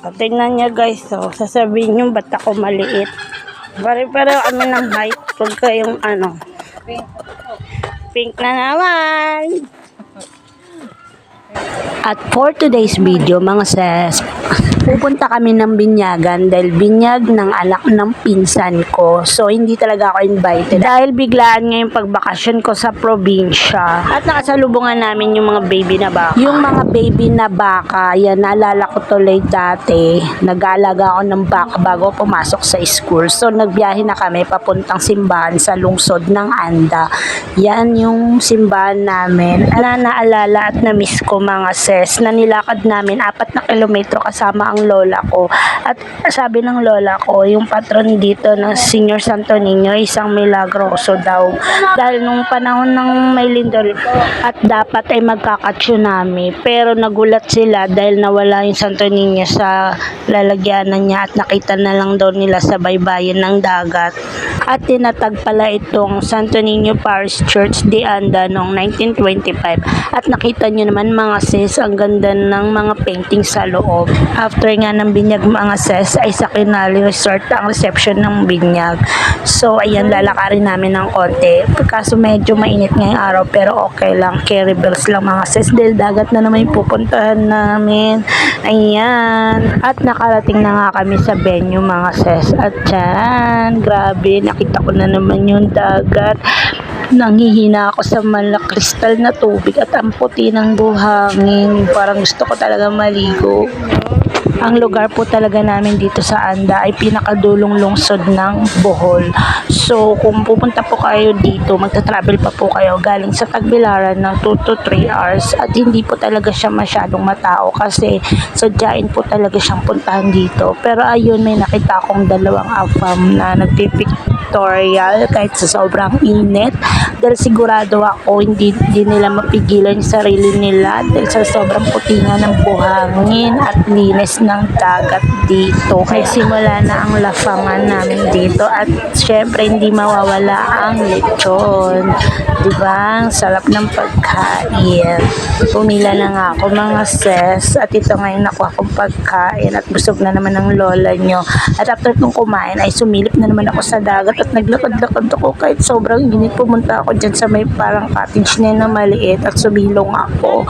Tingnan niya guys, so, sasabihin niyo ba't ako maliit. Pare-pareho kami ng height. Huwag kayong pink na naman. At for today's video mga sis, pupunta kami ng binyagan dahil binyag ng anak ng pinsan ko. So hindi talaga ako invited dahil biglaan nga yung pagbakasyon ko sa probinsya. At nakasalubungan namin yung mga baby na baka. Yung mga baby na baka, yan naalala ko tuloy dati. Nag-aalaga ako ng baka bago pumasok sa school. So nagbiyahe na kami papuntang simbahan sa lungsod ng Anda. Yan yung simbahan namin. Naalala at na-miss ko mga sis na nilakad namin 4 na kilometro kasama ang lola ko. At sabi ng lola ko, yung patron dito ng Senior Santo Niño, isang milagroso daw. Dahil nung panahon ng may lindol at dapat ay magkaka-tsunami. Pero nagulat sila dahil nawala yung Santo Niño sa lalagyanan niya at nakita na lang daw nila sa baybayin ng dagat. At tinatag pala itong Santo Niño Parish Church de Anda noong 1925. At nakita nyo naman mga sis, ang ganda ng mga painting sa loob. After nga ng binyag mga sis, ay sa Kinali Resort ang reception ng binyag. So ayan, lalakarin namin ng konti. Kaso medyo mainit ngayong araw pero okay lang. Carry bells lang mga sis dahil dagat na naman yung pupuntahan namin. Ayan. At nakarating na nga kami sa venue mga sis. At dyan, grabe, nakita ko na naman yung dagat. Nanghihina ako sa kristal na tubig at ang puti ng buhangin. Parang gusto ko talaga maligo. Ang lugar po talaga namin dito sa Anda ay pinakadulong lungsod ng Bohol. So, kung pupunta po kayo dito, magta-travel pa po kayo galing sa Tagbilaran ng 2 to 3 hours at hindi po talaga siya masyadong matao kasi sadyain po talaga siyang puntahan dito. Pero ayun, may nakita akong 2 afam na nagpipictorial kahit sa sobrang init dahil sigurado ako hindi nila mapigilan yung sarili nila dahil sa sobrang puti nga ng buhangin at linis ng dagat dito. Kaya simula na ang lafangan namin dito at syempre hindi mawawala ang lechon. Diba? Ang sarap ng pagkain. Pumila na nga ako mga sis at ito ngayon nakuha akong pagkain at busog na naman ng lola nyo. At after kong kumain ay sumilip na naman ako sa dagat at naglakad-lakad ako kahit sobrang init. Pumunta ako dyan sa may parang cottage na maliit at sumilong ako.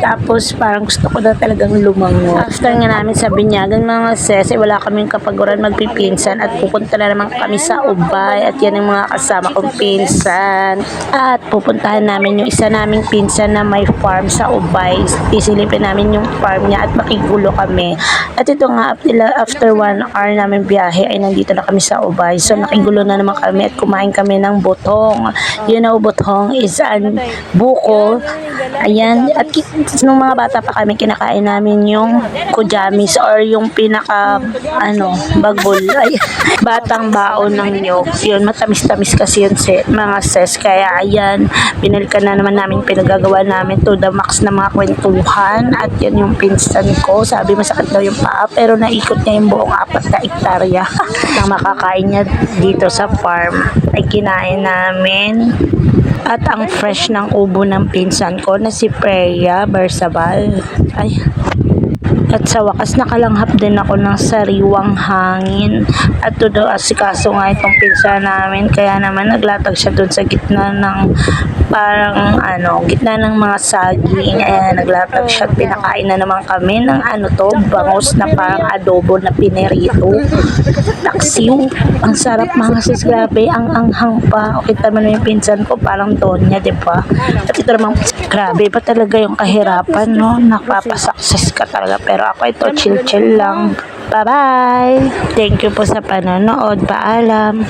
Tapos parang gusto ko na talagang lumango. After nga namin sa binyagan mga sis, wala kaming kapaguran magpipinsan at pupunta na naman kami sa Ubay at yan ang mga kasama kong pinsan. At pupuntahan namin yung isa naming pinsan na may farm sa Ubay. Isilipin namin yung farm niya at makigulo kami. At ito nga after 1 hour namin biyahe ay nandito na kami sa Ubay. So nakigulo na naman kami at kumain kami ng butong. You know, butong is an buko. Ayan, at nung mga bata pa kami kinakain namin yung kujamis or yung pinaka bagbol. Ay, batang baon ng nyog. Yun, matamis-tamis kasi yun mga sis. Kaya ayan, binalikan na naman namin pinagagawa namin to the max na mga kwentuhan. At yan yung pinsan ko. Sabi masakit daw yung paa pero naikot niya yung buong 4 na hektarya. Nang makakain niya dito sa farm ay kinain namin. At ang fresh ng ubo ng pinsan ko na si Freya Bersabal. Ay. At sa wakas nakalanghap din ako ng sariwang hangin. At todo asikaso nga itong pinsan namin. Kaya naman naglatag siya dun sa gitna ng parang gitna ng mga saging. Ayan, naglatag siya at pinakain na naman kami ng bangus na parang adobo na pinerito. Taksiw. Ang sarap mga sis, grabe. Ang anghang pa. O kita mo na yung pinsan ko, parang Donya, diba? At ito naman, grabe pa talaga yung kahirapan, no? Nakapapasakses ka talaga. Pero ako ito, chill-chill lang. Bye-bye! Thank you po sa panonood. Paalam!